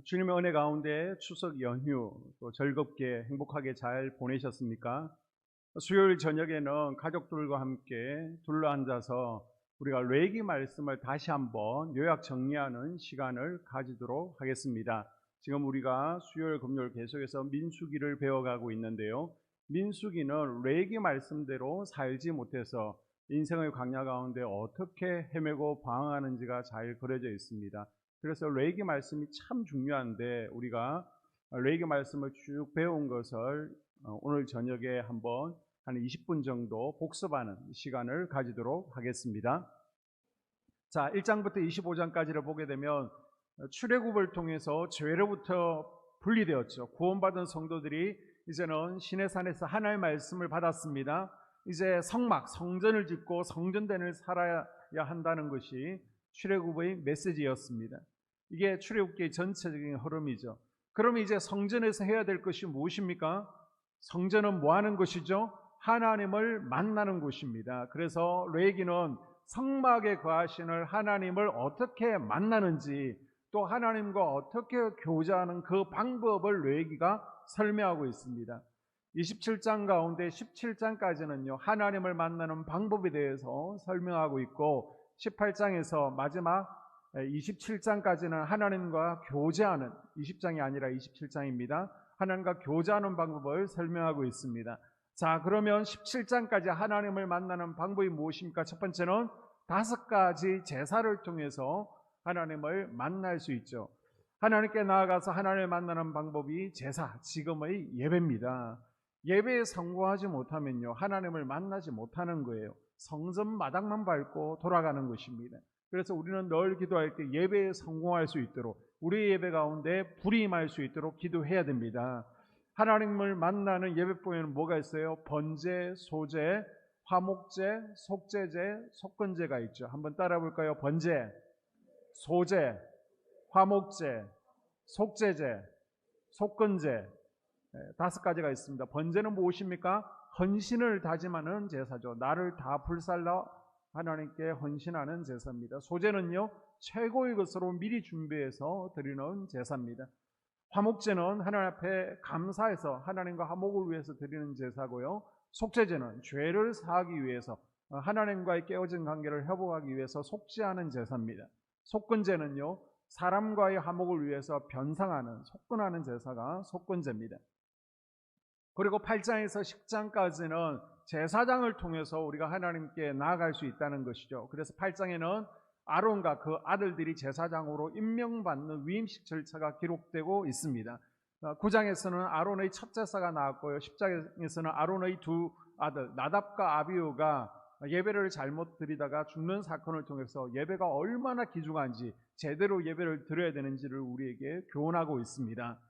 주님의 은혜 가운데 추석 연휴 또 즐겁게 행복하게 잘 보내셨습니까? 수요일 저녁에는 가족들과 함께 둘러앉아서 우리가 레위기 말씀을 다시 한번 요약 정리하는 시간을 가지도록 하겠습니다. 지금 우리가 수요일 금요일 계속해서 민수기를 배워가고 있는데요. 민수기는 레위기 말씀대로 살지 못해서 인생의 광야 가운데 어떻게 헤매고 방황하는지가 잘 그려져 있습니다. 그래서 레위기 말씀이 참 중요한데 우리가 레위기 말씀을 쭉 배운 것을 오늘 저녁에 한번 한 20분 정도 복습하는 시간을 가지도록 하겠습니다. 자, 1장부터 25장까지를 보게 되면 출애굽을 통해서 죄로부터 분리되었죠. 구원받은 성도들이 이제는 시내산에서 하나님의 말씀을 받았습니다. 이제 성전을 짓고 성전대를 살아야 한다는 것이 출애굽의 메시지였습니다. 이게 출애굽기의 전체적인 흐름이죠. 그러면 이제 성전에서 해야 될 것이 무엇입니까? 성전은 뭐 하는 것이죠? 하나님을 만나는 곳입니다. 그래서 레위기는 성막에 거하시는 하나님을 어떻게 만나는지 또 하나님과 어떻게 교제하는 그 방법을 레위기가 설명하고 있습니다. 27장 가운데 17장까지는요 하나님을 만나는 방법에 대해서 설명하고 있고 18장에서 마지막 27장까지는 하나님과 교제하는 20장이 아니라 27장입니다. 하나님과 교제하는 방법을 설명하고 있습니다. 자, 그러면 17장까지 하나님을 만나는 방법이 무엇입니까? 첫 번째는 5가지 제사를 통해서 하나님을 만날 수 있죠. 하나님께 나아가서 하나님을 만나는 방법이 제사, 지금의 예배입니다. 예배에 성공하지 못하면요 하나님을 만나지 못하는 거예요. 성전 마당만 밟고 돌아가는 것입니다. 그래서 우리는 늘 기도할 때 예배에 성공할 수 있도록 우리의 예배 가운데 불이 임할 수 있도록 기도해야 됩니다. 하나님을 만나는 예배법에는 뭐가 있어요? 번제, 소제, 화목제, 속제제, 속건제가 있죠. 한번 따라 볼까요? 번제, 소제, 화목제, 속제제, 속건제 5가지가 있습니다. 번제는 무엇입니까? 헌신을 다짐하는 제사죠. 나를 다 불살라 하나님께 헌신하는 제사입니다. 소제는요 최고의 것으로 미리 준비해서 드리는 제사입니다. 화목제는 하나님 앞에 감사해서 하나님과 화목을 위해서 드리는 제사고요. 속죄제는 죄를 사하기 위해서 하나님과의 깨어진 관계를 회복하기 위해서 속죄하는 제사입니다. 속건제는요 사람과의 화목을 위해서 변상하는 속건하는 제사가 속건제입니다. 그리고 8장에서 10장까지는 제사장을 통해서 우리가 하나님께 나아갈 수 있다는 것이죠. 그래서 8장에는 아론과 그 아들들이 제사장으로 임명받는 위임식 절차가 기록되고 있습니다. 9장에서는 아론의 첫 제사가 나왔고요. 10장에서는 아론의 두 아들 나답과 아비후가 예배를 잘못 드리다가 죽는 사건을 통해서 예배가 얼마나 귀중한지 제대로 예배를 드려야 되는지를 우리에게 교훈하고 있습니다.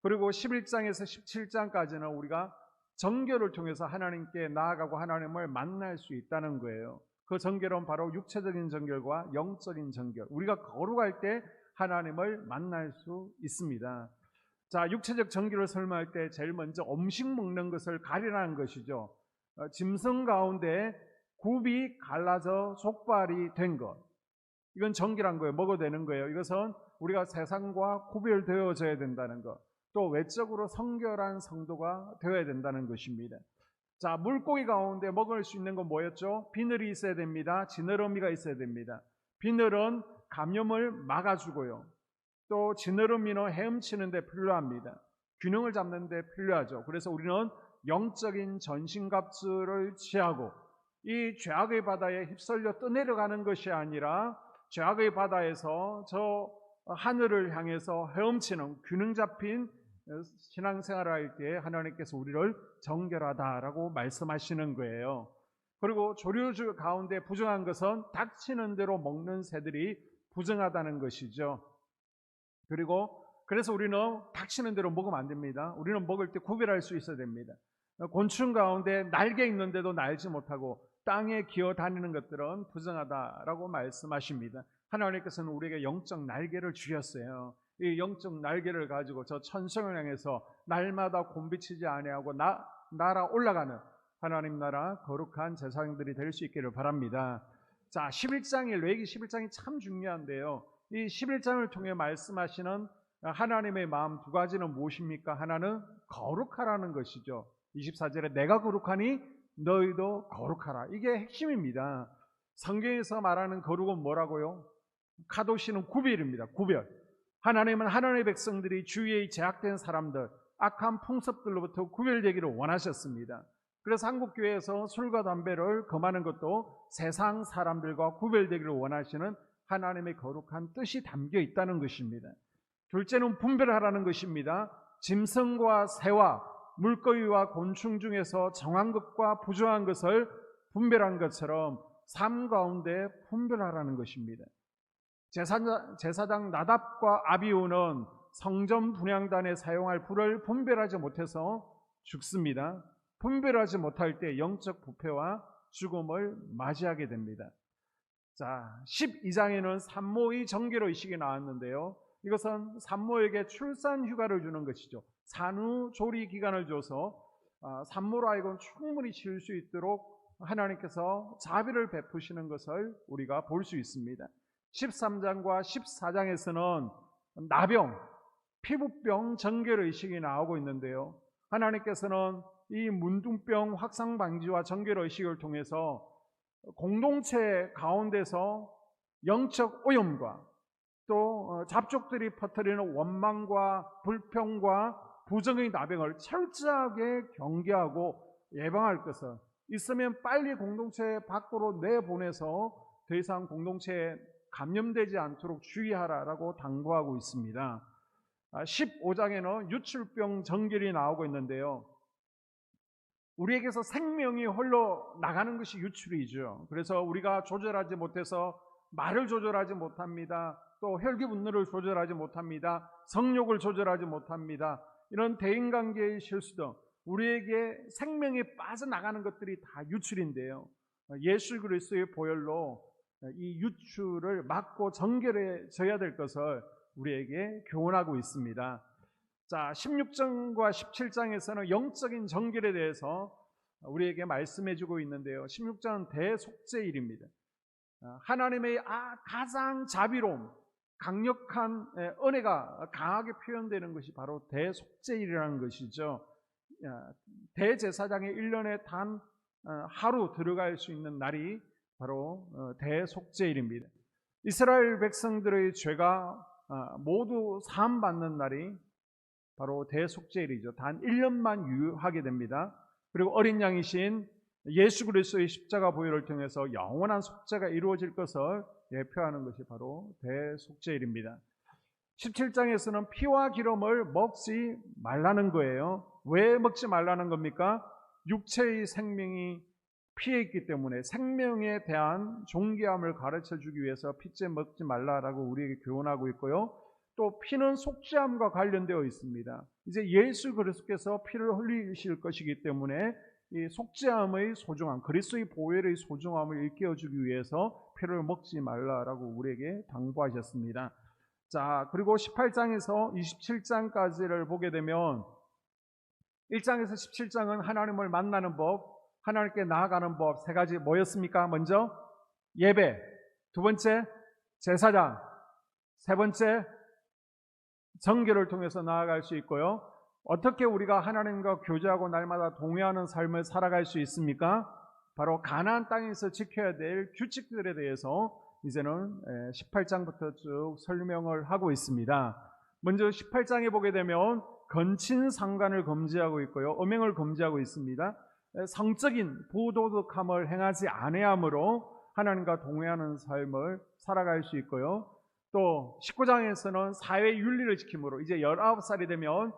그리고 11장에서 17장까지는 우리가 정결을 통해서 하나님께 나아가고 하나님을 만날 수 있다는 거예요. 그 정결은 바로 육체적인 정결과 영적인 정결. 우리가 거룩할 때 하나님을 만날 수 있습니다. 자, 육체적 정결을 설명할 때 제일 먼저 음식 먹는 것을 가리라는 것이죠. 짐승 가운데 굽이 갈라져 족발이 된 것. 이건 정결한 거예요. 먹어도 되는 거예요. 이것은 우리가 세상과 구별되어져야 된다는 것. 또 외적으로 성결한 성도가 되어야 된다는 것입니다. 자, 물고기 가운데 먹을 수 있는 건 뭐였죠? 비늘이 있어야 됩니다. 지느러미가 있어야 됩니다. 비늘은 감염을 막아주고요. 또 지느러미는 헤엄치는 데 필요합니다. 균형을 잡는 데 필요하죠. 그래서 우리는 영적인 전신갑주를 취하고 이 죄악의 바다에 휩쓸려 떠내려가는 것이 아니라 죄악의 바다에서 저 하늘을 향해서 헤엄치는 균형 잡힌 신앙생활을 할 때 하나님께서 우리를 정결하다라고 말씀하시는 거예요. 그리고 조류주 가운데 부정한 것은 닥치는 대로 먹는 새들이 부정하다는 것이죠. 그리고 그래서 우리는 닥치는 대로 먹으면 안 됩니다. 우리는 먹을 때 구별할 수 있어야 됩니다. 곤충 가운데 날개 있는데도 날지 못하고 땅에 기어 다니는 것들은 부정하다라고 말씀하십니다. 하나님께서는 우리에게 영적 날개를 주셨어요. 이 영적 날개를 가지고 저 천성을 향해서 날마다 곤비치지 아니하고 날아 올라가는 하나님 나라 거룩한 제사장들이 될 수 있기를 바랍니다. 자, 11장이 레위기 11장이 참 중요한데요. 이 11장을 통해 말씀하시는 하나님의 마음 두 가지는 무엇입니까? 하나는 거룩하라는 것이죠. 24절에 내가 거룩하니 너희도 거룩하라. 이게 핵심입니다. 성경에서 말하는 거룩은 뭐라고요? 카도시는 구별입니다. 구별. 하나님은 하나님의 백성들이 주위에 제약된 사람들, 악한 풍습들로부터 구별되기를 원하셨습니다. 그래서 한국교회에서 술과 담배를 금하는 것도 세상 사람들과 구별되기를 원하시는 하나님의 거룩한 뜻이 담겨 있다는 것입니다. 둘째는 분별하라는 것입니다. 짐승과 새와 물고기와 곤충 중에서 정한 것과 부정한 것을 분별한 것처럼 삶 가운데 분별하라는 것입니다. 제사장 나답과 아비후는 성전 분향단에 사용할 불을 분별하지 못해서 죽습니다. 분별하지 못할 때 영적 부패와 죽음을 맞이하게 됩니다. 자, 12장에는 산모의 정결의식이 나왔는데요. 이것은 산모에게 출산 휴가를 주는 것이죠. 산후조리 기간을 줘서 산모로 하여금 충분히 쉴 수 있도록 하나님께서 자비를 베푸시는 것을 우리가 볼 수 있습니다. 13장과 14장에서는 나병, 피부병 정결의식이 나오고 있는데요. 하나님께서는 이 문둥병 확산 방지와 정결의식을 통해서 공동체 가운데서 영적 오염과 또 잡족들이 퍼뜨리는 원망과 불평과 부정의 나병을 철저하게 경계하고 예방할 것을, 있으면 빨리 공동체 밖으로 내보내서 더 이상 공동체에 감염되지 않도록 주의하라라고 당부하고 있습니다. 15장에는 유출병 정결이 나오고 있는데요. 우리에게서 생명이 홀로 나가는 것이 유출이죠. 그래서 우리가 조절하지 못해서 말을 조절하지 못합니다. 또 혈기 분노를 조절하지 못합니다. 성욕을 조절하지 못합니다. 이런 대인관계의 실수도 우리에게 생명이 빠져나가는 것들이 다 유출인데요. 예수 그리스도의 보혈로 이 유출을 막고 정결해져야 될 것을 우리에게 교훈하고 있습니다. 자, 16장과 17장에서는 영적인 정결에 대해서 우리에게 말씀해주고 있는데요. 16장은 대속죄일입니다. 하나님의 가장 자비로움, 강력한 은혜가 강하게 표현되는 것이 바로 대속죄일이라는 것이죠. 대제사장의 1년에 단 하루 들어갈 수 있는 날이 바로 대속죄일입니다. 이스라엘 백성들의 죄가 모두 사함받는 날이 바로 대속죄일이죠. 단 1년만 유효하게 됩니다. 그리고 어린 양이신 예수 그리스도의 십자가 보혈을 통해서 영원한 속죄가 이루어질 것을 예표하는 것이 바로 대속죄일입니다. 17장에서는 피와 기름을 먹지 말라는 거예요. 왜 먹지 말라는 겁니까? 육체의 생명이 피에 있기 때문에 생명에 대한 존귀함을 가르쳐주기 위해서 피째 먹지 말라라고 우리에게 교훈하고 있고요. 또 피는 속죄함과 관련되어 있습니다. 이제 예수 그리스도께서 피를 흘리실 것이기 때문에 이 속죄함의 소중함, 그리스도의 보혈의 소중함을 일깨워주기 위해서 피를 먹지 말라라고 우리에게 당부하셨습니다. 자, 그리고 18장에서 27장까지를 보게 되면 1장에서 17장은 하나님을 만나는 법, 하나님께 나아가는 법 세 가지 뭐였습니까? 먼저 예배, 두 번째 제사장, 세 번째 정결을 통해서 나아갈 수 있고요. 어떻게 우리가 하나님과 교제하고 날마다 동의하는 삶을 살아갈 수 있습니까? 바로 가나안 땅에서 지켜야 될 규칙들에 대해서 이제는 18장부터 쭉 설명을 하고 있습니다. 먼저 18장에 보게 되면 건친상간을 금지하고 있고요. 음행을 금지하고 있습니다. 성적인 부도덕함을 행하지 아니함으로 하나님과 동의하는 삶을 살아갈 수 있고요. 또 19장에서는 사회 윤리를 지킴으로 이제 19살이 되면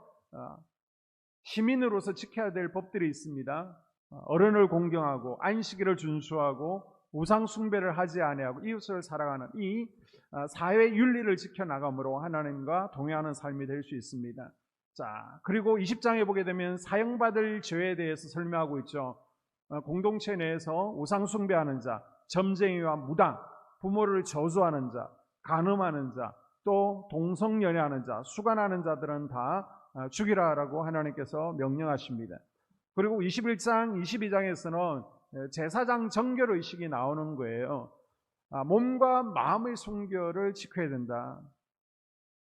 시민으로서 지켜야 될 법들이 있습니다. 어른을 공경하고 안식일을 준수하고 우상 숭배를 하지 아니하고 이웃을 사랑하는 이 사회 윤리를 지켜나감으로 하나님과 동행하는 삶이 될 수 있습니다. 자, 그리고 20장에 보게 되면 사형받을 죄에 대해서 설명하고 있죠. 공동체 내에서 우상 숭배하는 자, 점쟁이와 무당, 부모를 저주하는 자, 간음하는 자, 또 동성연애하는 자, 수간하는 자들은 다 죽이라라고 하나님께서 명령하십니다. 그리고 21장, 22장에서는 제사장 정결의식이 나오는 거예요. 몸과 마음의 순결을 지켜야 된다.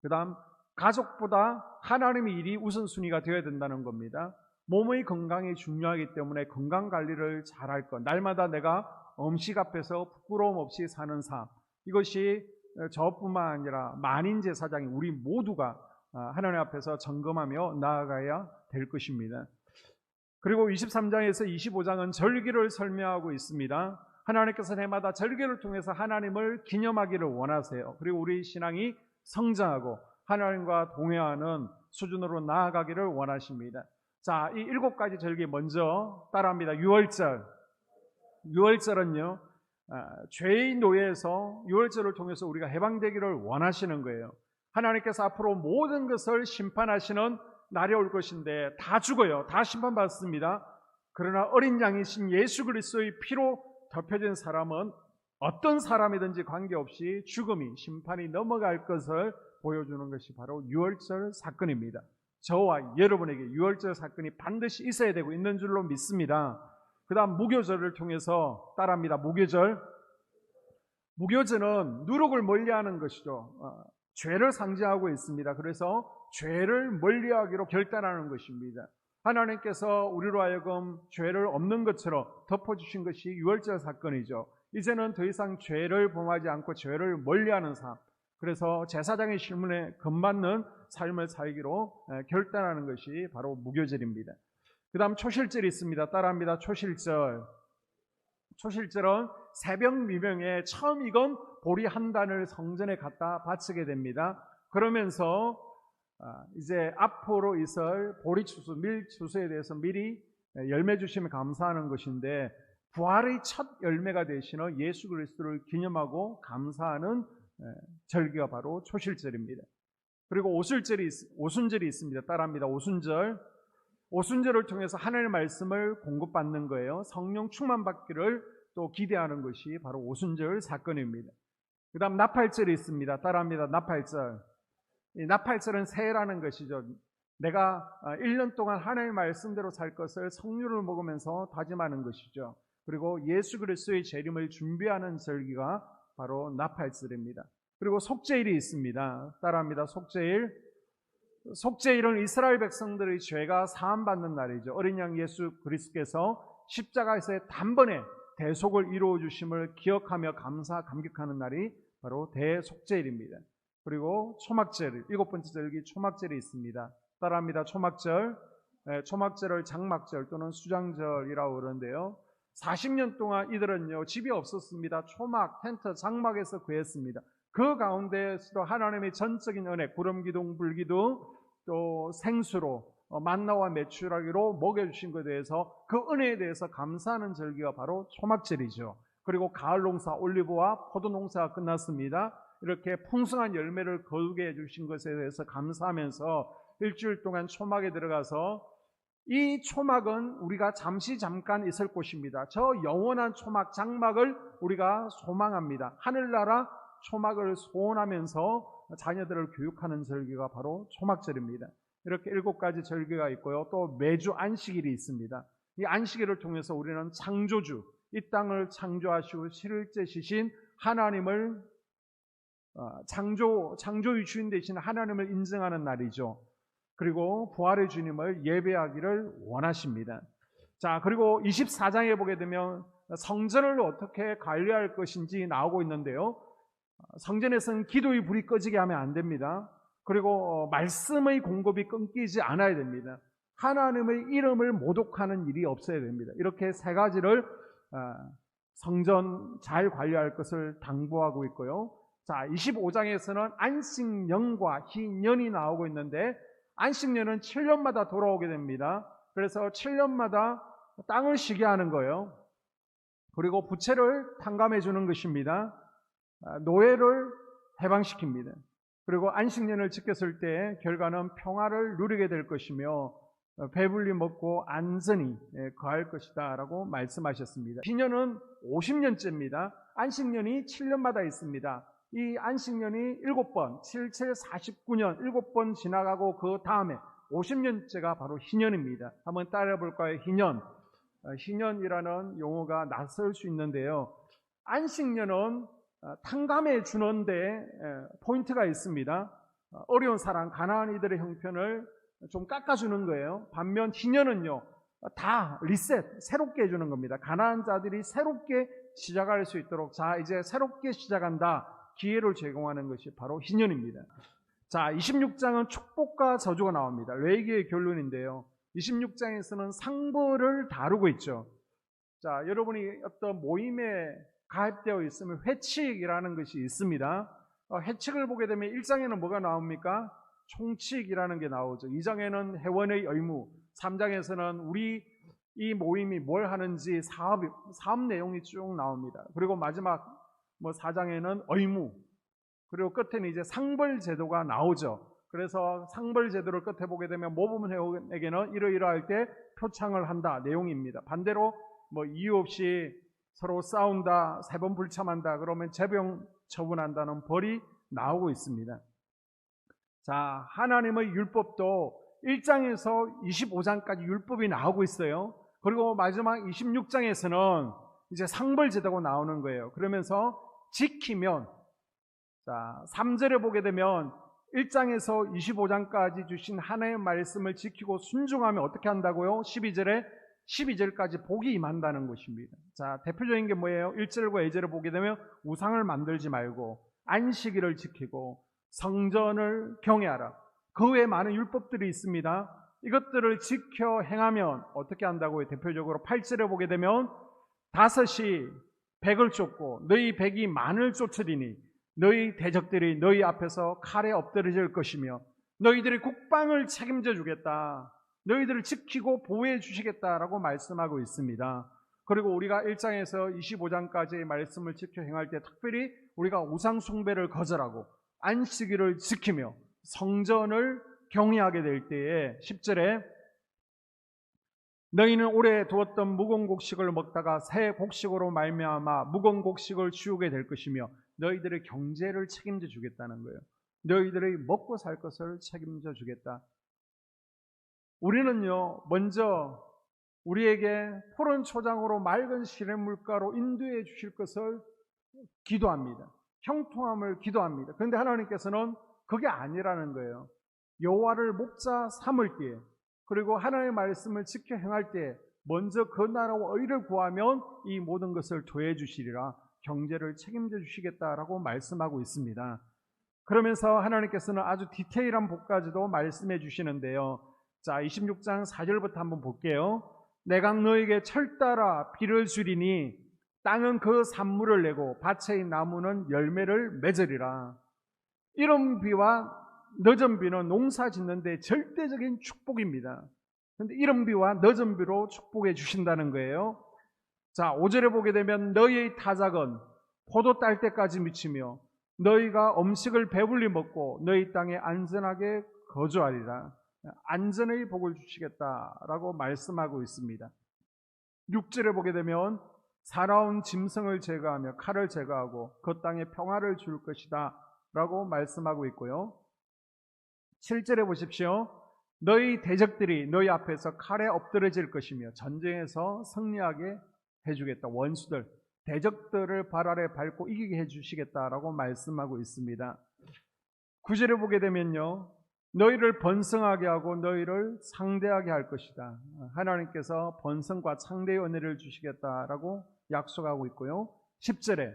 그 다음 가족보다 하나님의 일이 우선순위가 되어야 된다는 겁니다. 몸의 건강이 중요하기 때문에 건강관리를 잘할 것, 날마다 내가 음식 앞에서 부끄러움 없이 사는 삶, 이것이 저뿐만 아니라 만인 제사장이 우리 모두가 하나님 앞에서 점검하며 나아가야 될 것입니다. 그리고 23장에서 25장은 절기를 설명하고 있습니다. 하나님께서 해마다 절기를 통해서 하나님을 기념하기를 원하세요. 그리고 우리 신앙이 성장하고 하나님과 동행하는 수준으로 나아가기를 원하십니다. 자, 이 7가지 절기 먼저 따라합니다. 유월절은요, 죄의 노예에서 유월절을 통해서 우리가 해방되기를 원하시는 거예요. 하나님께서 앞으로 모든 것을 심판하시는 날이 올 것인데 다 죽어요. 다 심판받습니다. 그러나 어린 양이신 예수 그리스도의 피로 덮여진 사람은 어떤 사람이든지 관계없이 죽음이, 심판이 넘어갈 것을 보여주는 것이 바로 유월절 사건입니다. 저와 여러분에게 유월절 사건이 반드시 있어야 되고 있는 줄로 믿습니다. 그 다음 무교절을 통해서 따라합니다. 무교절은 누룩을 멀리하는 것이죠. 죄를 상징하고 있습니다. 그래서 죄를 멀리하기로 결단하는 것입니다. 하나님께서 우리로 하여금 죄를 없는 것처럼 덮어주신 것이 유월절 사건이죠. 이제는 더 이상 죄를 범하지 않고 죄를 멀리하는 삶, 그래서 제사장의 실문에 금맞는 삶을 살기로 결단하는 것이 바로 무교절입니다. 그 다음 초실절이 있습니다. 따라합니다. 초실절은 새벽 미명에 처음 익은 보리 한 단을 성전에 갖다 바치게 됩니다. 그러면서 이제 앞으로 있을 보리 추수, 밀 추수에 대해서 미리 열매 주시면 감사하는 것인데, 부활의 첫 열매가 되시는 예수 그리스도를 기념하고 감사하는 절기가 바로 초실절입니다. 그리고 오순절이 있습니다. 따라합니다. 오순절을 통해서 하나님의 말씀을 공급받는 거예요. 성령 충만받기를 또 기대하는 것이 바로 오순절 사건입니다. 그 다음 나팔절이 있습니다. 따라합니다. 이 나팔절은 새해라는 것이죠. 내가 1년 동안 하나님의 말씀대로 살 것을 성령을 먹으면서 다짐하는 것이죠. 그리고 예수 그리스도의 재림을 준비하는 절기가 바로 나팔절입니다. 그리고 속죄일이 있습니다. 따라합니다. 속죄일은 이스라엘 백성들의 죄가 사함받는 날이죠. 어린 양 예수 그리스도께서 십자가에서 단번에 대속을 이루어 주심을 기억하며 감격하는 날이 바로 대속죄일입니다. 그리고 초막절, 7번째 절기 초막절이 있습니다. 따라합니다. 초막절을 장막절 또는 수장절이라고 그러는데요. 40년 동안 이들은요, 집이 없었습니다. 초막, 텐트, 장막에서 구했습니다. 그 가운데에서도 하나님의 전적인 은혜, 구름기둥, 불기둥, 또 생수로 만나와 메추라기로 먹여주신 것에 대해서, 그 은혜에 대해서 감사하는 절기가 바로 초막절이죠. 그리고 가을 농사, 올리브와 포도 농사가 끝났습니다. 이렇게 풍성한 열매를 거두게 해주신 것에 대해서 감사하면서 일주일 동안 초막에 들어가서, 이 초막은 우리가 잠깐 있을 곳입니다. 저 영원한 초막, 장막을 우리가 소망합니다. 하늘나라 초막을 소원하면서 자녀들을 교육하는 절기가 바로 초막절입니다. 이렇게 7가지 절기가 있고요. 또 매주 안식일이 있습니다. 이 안식일을 통해서 우리는 창조주, 이 땅을 창조하시고 실제시신 하나님을, 창조의 주인 되신 하나님을 인정하는 날이죠. 그리고 부활의 주님을 예배하기를 원하십니다. 자, 그리고 24장에 보게 되면 성전을 어떻게 관리할 것인지 나오고 있는데요. 성전에서는 기도의 불이 꺼지게 하면 안 됩니다. 그리고 말씀의 공급이 끊기지 않아야 됩니다. 하나님의 이름을 모독하는 일이 없어야 됩니다. 이렇게 3가지를 성전 잘 관리할 것을 당부하고 있고요. 자, 25장에서는 안식년과 희년이 나오고 있는데, 안식년은 7년마다 돌아오게 됩니다. 그래서 7년마다 땅을 쉬게 하는 거예요. 그리고 부채를 탕감해 주는 것입니다. 노예를 해방시킵니다. 그리고 안식년을 지켰을 때 결과는 평화를 누리게 될 것이며 배불리 먹고 안전히 거할 것이다 라고 말씀하셨습니다. 희년은 50년째입니다. 안식년이 7년마다 있습니다. 이 안식년이 7번, 7, 49년 7번 지나가고 그 다음에 50년째가 바로 희년입니다. 한번 따라해 볼까요? 희년이라는 용어가 낯설 수 있는데요. 안식년은 탕감해 주는데 포인트가 있습니다. 어려운 사람 가나안 이들의 형편을 좀 깎아주는 거예요. 반면 희년은요 다 리셋 새롭게 해주는 겁니다. 가나안 자들이 새롭게 시작할 수 있도록 자 이제 새롭게 시작한다 기회를 제공하는 것이 바로 희년입니다. 자 26장은 축복과 저주가 나옵니다. 레위기의 결론인데요. 26장에서는 상벌을 다루고 있죠. 자 여러분이 어떤 모임에 가입되어 있으면 회칙이라는 것이 있습니다. 회칙을 보게 되면 1장에는 뭐가 나옵니까? 총칙이라는 게 나오죠. 2장에는 회원의 의무, 3장에서는 우리 이 모임이 뭘 하는지 사업 내용이 쭉 나옵니다. 그리고 마지막 4장에는 의무, 그리고 끝에는 이제 상벌 제도가 나오죠. 그래서 상벌 제도를 끝에 보게 되면 모범 회원에게는 이러이러할 때 표창을 한다 내용입니다. 반대로 이유 없이 서로 싸운다, 3번 불참한다 그러면 재병 처분한다는 벌이 나오고 있습니다. 자, 하나님의 율법도 1장에서 25장까지 율법이 나오고 있어요. 그리고 마지막 26장에서는 이제 상벌 제도가 나오는 거예요. 그러면서 지키면, 자, 3절에 보게 되면 1장에서 25장까지 주신 하나님의 말씀을 지키고 순종하면 어떻게 한다고요? 12절까지 복이 임한다는 것입니다. 자, 대표적인 게 뭐예요? 1절과 2절을 보게 되면 우상을 만들지 말고 안식일을 지키고 성전을 경외하라. 그 외에 많은 율법들이 있습니다. 이것들을 지켜 행하면 어떻게 한다고요? 대표적으로 8절에 보게 되면 다섯이 백을 쫓고 너희 백이 만을 쫓으리니 너희 대적들이 너희 앞에서 칼에 엎드러질 것이며 너희들이 국방을 책임져 주겠다. 너희들을 지키고 보호해 주시겠다라고 말씀하고 있습니다. 그리고 우리가 1장에서 25장까지의 말씀을 지켜 행할 때 특별히 우리가 우상 숭배를 거절하고 안식일을 지키며 성전을 경외하게 될 때에 10절에 너희는 오래 두었던 묵은 곡식을 먹다가 새 곡식으로 말미암아 묵은 곡식을 치우게 될 것이며 너희들의 경제를 책임져 주겠다는 거예요. 너희들이 먹고 살 것을 책임져 주겠다. 우리는요 먼저 우리에게 푸른 초장으로 맑은 시냇물가로 인도해 주실 것을 기도합니다. 형통함을 기도합니다. 그런데 하나님께서는 그게 아니라는 거예요. 여호와를 목자 삼을 때에 그리고 하나님의 말씀을 지켜 행할 때 먼저 그 나라와 의를 구하면 이 모든 것을 더해 주시리라. 경제를 책임져 주시겠다라고 말씀하고 있습니다. 그러면서 하나님께서는 아주 디테일한 복까지도 말씀해 주시는데요. 자, 26장 4절부터 한번 볼게요. 내가 너에게 철따라 비를 주리니 땅은 그 산물을 내고 밭의 나무는 열매를 맺으리라. 이런 비와 늦은 비는 농사 짓는데 절대적인 축복입니다. 그런데 이런 비와 늦은 비로 축복해 주신다는 거예요. 자, 5절에 보게 되면 너희의 타작은 포도 딸 때까지 미치며 너희가 음식을 배불리 먹고 너희 땅에 안전하게 거주하리라. 안전의 복을 주시겠다라고 말씀하고 있습니다. 6절에 보게 되면 사나운 짐승을 제거하며 칼을 제거하고 그 땅에 평화를 줄 것이다 라고 말씀하고 있고요. 7절에 보십시오. 너희 대적들이 너희 앞에서 칼에 엎드러질 것이며 전쟁에서 승리하게 해주겠다. 원수들, 대적들을 발 아래 밟고 이기게 해주시겠다라고 말씀하고 있습니다. 9절에 보게 되면요. 너희를 번성하게 하고 너희를 상대하게 할 것이다. 하나님께서 번성과 상대의 은혜를 주시겠다라고 약속하고 있고요. 10절에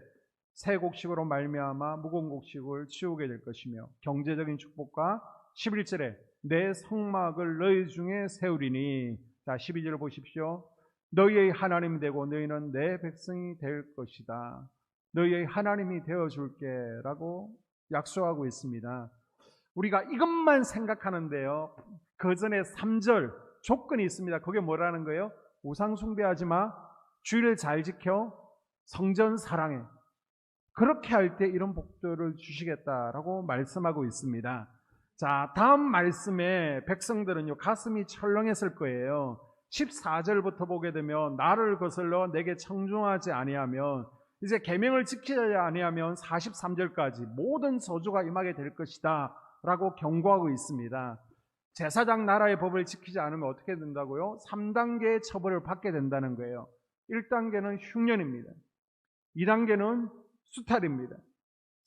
새 곡식으로 말미암아 묵은 곡식을 치우게 될 것이며 경제적인 축복과 11절에 내 성막을 너희 중에 세우리니. 자, 12절 보십시오. 너희의 하나님이 되고 너희는 내 백성이 될 것이다. 너희의 하나님이 되어줄게 라고 약속하고 있습니다. 우리가 이것만 생각하는데요, 그 전에 3절 조건이 있습니다. 그게 뭐라는 거예요? 우상 숭배하지 마, 주의를 잘 지켜, 성전 사랑해. 그렇게 할 때 이런 복들을 주시겠다라고 말씀하고 있습니다. 자, 다음 말씀에 백성들은요 가슴이 철렁했을 거예요. 14절부터 보게 되면 나를 거슬러 내게 청종하지 아니하면, 이제 계명을 지키지 아니하면 43절까지 모든 저주가 임하게 될 것이다 라고 경고하고 있습니다. 제사장 나라의 법을 지키지 않으면 어떻게 된다고요? 3단계의 처벌을 받게 된다는 거예요. 1단계는 흉년입니다. 2단계는 수탈입니다.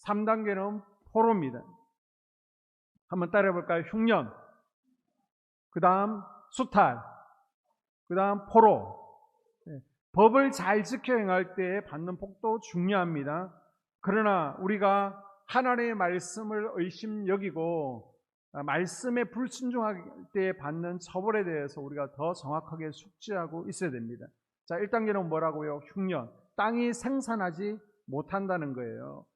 3단계는 포로입니다. 한번 따라해 볼까요? 흉년, 그 다음 수탈, 그 다음 포로. 법을 잘 지켜 행할 때 받는 복도 중요합니다. 그러나 우리가 하나님의 말씀을 의심 여기고 말씀에 불순종할 때 받는 처벌에 대해서 우리가 더 정확하게 숙지하고 있어야 됩니다. 자, 1단계는 뭐라고요? 흉년, 땅이 생산하지 못한다는 거예요.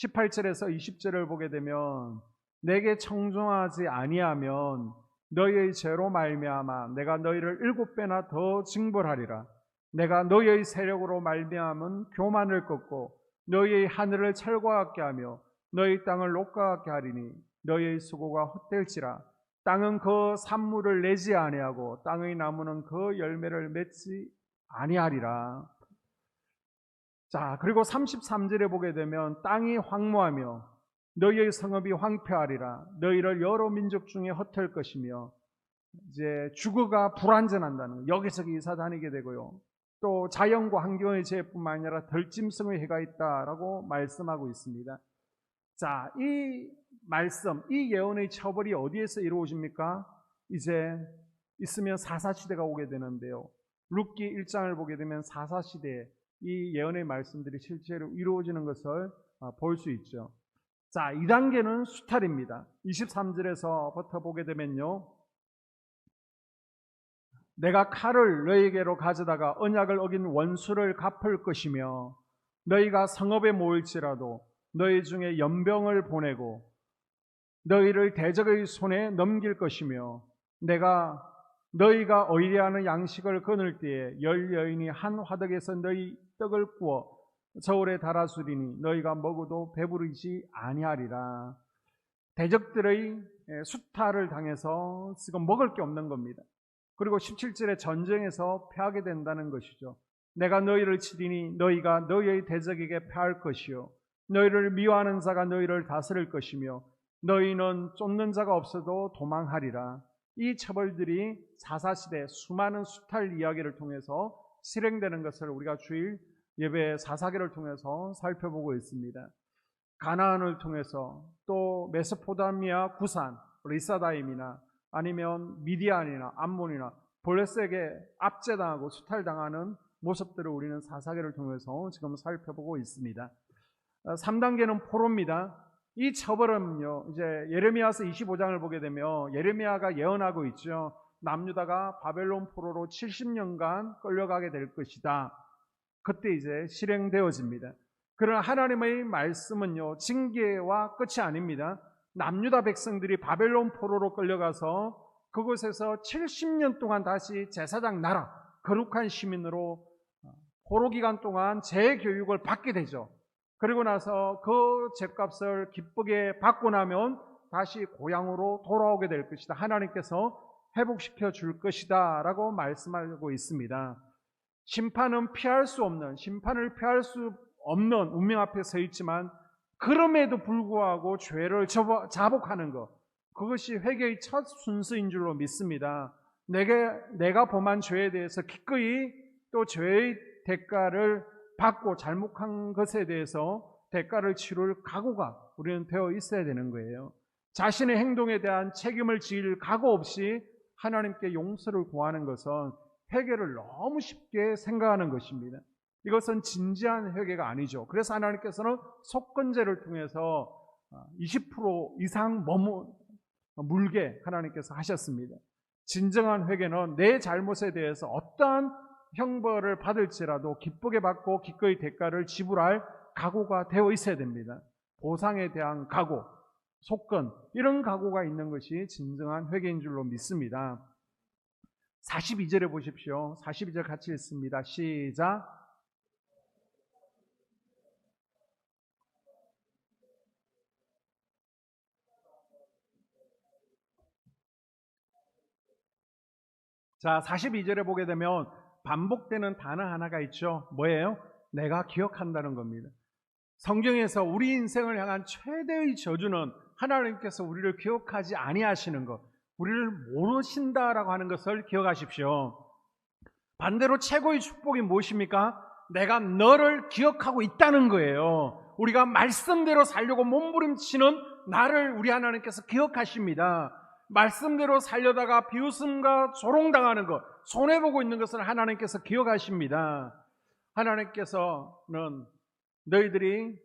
18절에서 20절을 보게 되면 내게 청종하지 아니하면 너희의 죄로 말미암아 내가 너희를 7배나 더 징벌하리라. 내가 너희의 세력으로 말미암은 교만을 꺾고 너희의 하늘을 철과 같게 하며 너희 땅을 녹과 같게 하리니 너희의 수고가 헛될지라. 땅은 그 산물을 내지 아니하고 땅의 나무는 그 열매를 맺지 아니하리라. 자, 그리고 33절에 보게 되면 땅이 황무하며 너희의 성읍이 황폐하리라. 너희를 여러 민족 중에 흩을 것이며 이제 주거가 불안전한다는, 여기저기 이사 다니게 되고요. 또 자연과 환경의 재해뿐만 아니라 덜짐승의 해가 있다라고 말씀하고 있습니다. 자, 이 말씀, 이 예언의 처벌이 어디에서 이루어집니까? 이제 있으면 사사시대가 오게 되는데요. 룻기 1장을 보게 되면 사사시대에 이 예언의 말씀들이 실제로 이루어지는 것을 볼 수 있죠. 자, 2단계는 수탈입니다. 23절에서부터 보게 되면요. 내가 칼을 너희에게로 가져다가 언약을 어긴 원수를 갚을 것이며 너희가 성읍에 모일지라도 너희 중에 연병을 보내고 너희를 대적의 손에 넘길 것이며 내가 너희가 의뢰하는 양식을 거둘 때에 열 여인이 한 화덕에서 너희 떡을 구워 저울에 달아주리니 너희가 먹어도 배부르지 아니하리라. 대적들의 수탈을 당해서 지금 먹을 게 없는 겁니다. 그리고 17절에 전쟁에서 패하게 된다는 것이죠. 내가 너희를 치리니 너희가 너희의 대적에게 패할 것이요 너희를 미워하는 자가 너희를 다스릴 것이며 너희는 쫓는 자가 없어도 도망하리라. 이 처벌들이 사사시대 수많은 수탈 이야기를 통해서 실행되는 것을 우리가 주일 예배 사사기를 통해서 살펴보고 있습니다. 가나안을 통해서 또 메소포타미아 구산 리사다임이나 아니면 미디안이나 암몬이나 블레셋에게 압제당하고 수탈당하는 모습들을 우리는 사사기를 통해서 지금 살펴보고 있습니다. 3단계는 포로입니다. 이 처벌은요, 이제 예레미야서 25장을 보게 되면 예레미야가 예언하고 있죠. 남유다가 바벨론 포로로 70년간 끌려가게 될 것이다. 그때 이제 실행되어집니다. 그러나 하나님의 말씀은요, 징계와 끝이 아닙니다. 남유다 백성들이 바벨론 포로로 끌려가서 그곳에서 70년 동안 다시 제사장 나라, 거룩한 시민으로 포로 기간 동안 재교육을 받게 되죠. 그리고 나서 그 죗값을 기쁘게 받고 나면 다시 고향으로 돌아오게 될 것이다. 하나님께서 회복시켜 줄 것이다 라고 말씀하고 있습니다. 심판을 피할 수 없는 운명 앞에 서 있지만 그럼에도 불구하고 죄를 자복하는 것, 그것이 회개의 첫 순서인 줄로 믿습니다. 내가 범한 죄에 대해서 기꺼이 또 죄의 대가를 받고 잘못한 것에 대해서 대가를 치룰 각오가 우리는 되어 있어야 되는 거예요. 자신의 행동에 대한 책임을 지을 각오 없이 하나님께 용서를 구하는 것은 회개를 너무 쉽게 생각하는 것입니다. 이것은 진지한 회개가 아니죠. 그래서 하나님께서는 속건제를 통해서 20% 이상 물게 하나님께서 하셨습니다. 진정한 회개는 내 잘못에 대해서 어떠한 형벌을 받을지라도 기쁘게 받고 기꺼이 대가를 지불할 각오가 되어 있어야 됩니다. 보상에 대한 각오, 속건, 이런 각오가 있는 것이 진정한 회개인 줄로 믿습니다. 42절에 보십시오. 42절 같이 읽습니다. 시작. 자, 42절에 보게 되면 반복되는 단어 하나가 있죠. 뭐예요? 내가 기억한다는 겁니다. 성경에서 우리 인생을 향한 최대의 저주는 하나님께서 우리를 기억하지 아니하시는 것, 우리를 모르신다라고 하는 것을 기억하십시오. 반대로 최고의 축복이 무엇입니까? 내가 너를 기억하고 있다는 거예요. 우리가 말씀대로 살려고 몸부림치는 나를 우리 하나님께서 기억하십니다. 말씀대로 살려다가 비웃음과 조롱당하는 것, 손해보고 있는 것을 하나님께서 기억하십니다. 하나님께서는 너희들이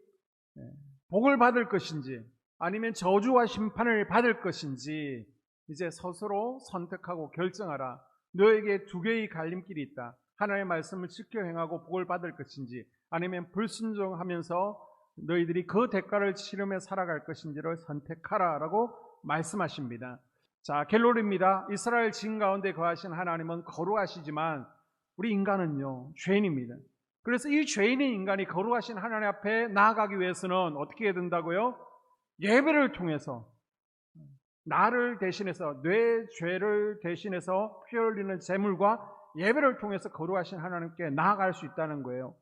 복을 받을 것인지 아니면 저주와 심판을 받을 것인지 이제 스스로 선택하고 결정하라. 너에게 두 개의 갈림길이 있다. 하나님의 말씀을 지켜 행하고 복을 받을 것인지 아니면 불순종하면서 너희들이 그 대가를 치르며 살아갈 것인지를 선택하라 라고 말씀하십니다. 자, 결론입니다. 이스라엘 진 가운데 거하신 하나님은 거룩하시지만 우리 인간은요, 죄인입니다. 그래서 이 죄인인 인간이 거룩하신 하나님 앞에 나아가기 위해서는 어떻게 해야 된다고요? 예배를 통해서 나를 대신해서 내 죄를 대신해서 피 흘리는 제물과 예배를 통해서 거룩하신 하나님께 나아갈 수 있다는 거예요.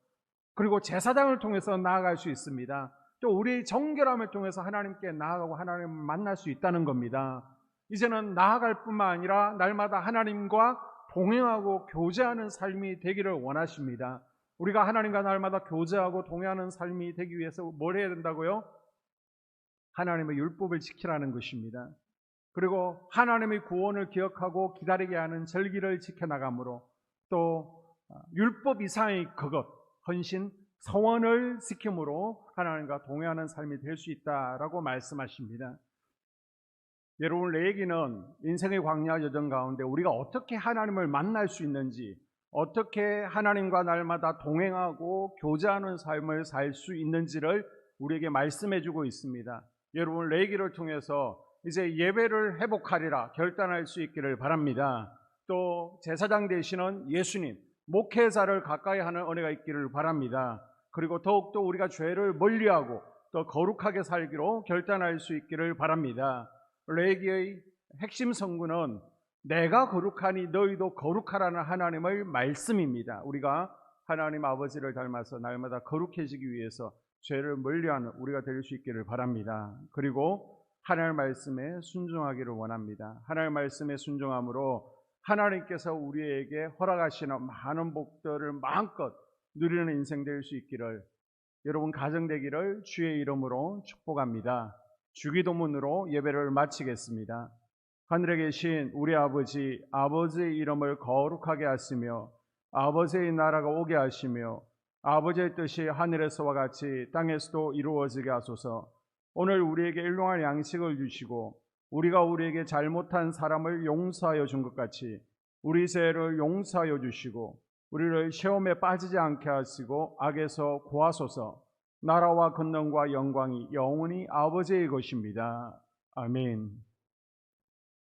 그리고 제사장을 통해서 나아갈 수 있습니다. 또 우리의 정결함을 통해서 하나님께 나아가고 하나님을 만날 수 있다는 겁니다. 이제는 나아갈 뿐만 아니라 날마다 하나님과 동행하고 교제하는 삶이 되기를 원하십니다. 우리가 하나님과 날마다 교제하고 동행하는 삶이 되기 위해서 뭘 해야 된다고요? 하나님의 율법을 지키라는 것입니다. 그리고 하나님의 구원을 기억하고 기다리게 하는 절기를 지켜나가므로 또 율법 이상의 그것, 헌신, 서원을 지킴으로 하나님과 동행하는 삶이 될 수 있다라고 말씀하십니다. 여러분, 레위기는 인생의 광야 여정 가운데 우리가 어떻게 하나님을 만날 수 있는지, 어떻게 하나님과 날마다 동행하고 교제하는 삶을 살 수 있는지를 우리에게 말씀해 주고 있습니다. 여러분, 레위기를 통해서 이제 예배를 회복하리라 결단할 수 있기를 바랍니다. 또 제사장 되시는 예수님, 목회자를 가까이 하는 은혜가 있기를 바랍니다. 그리고 더욱더 우리가 죄를 멀리하고 또 거룩하게 살기로 결단할 수 있기를 바랍니다. 레위기의 핵심 성구는 내가 거룩하니 너희도 거룩하라는 하나님의 말씀입니다. 우리가 하나님 아버지를 닮아서 날마다 거룩해지기 위해서 죄를 멀리하는 우리가 될 수 있기를 바랍니다. 그리고 하나님의 말씀에 순종하기를 원합니다. 하나님의 말씀에 순종함으로 하나님께서 우리에게 허락하시는 많은 복들을 마음껏 누리는 인생 될 수 있기를, 여러분 가정 되기를 주의 이름으로 축복합니다. 주기도문으로 예배를 마치겠습니다. 하늘에 계신 우리 아버지, 아버지의 이름을 거룩하게 하시며 아버지의 나라가 오게 하시며 아버지의 뜻이 하늘에서와 같이 땅에서도 이루어지게 하소서. 오늘 우리에게 일용할 양식을 주시고 우리가 우리에게 잘못한 사람을 용서하여 준 것 같이 우리 죄를 용서하여 주시고 우리를 시험에 빠지지 않게 하시고 악에서 구하소서. 나라와 권능과 영광이 영원히 아버지의 것입니다. 아멘.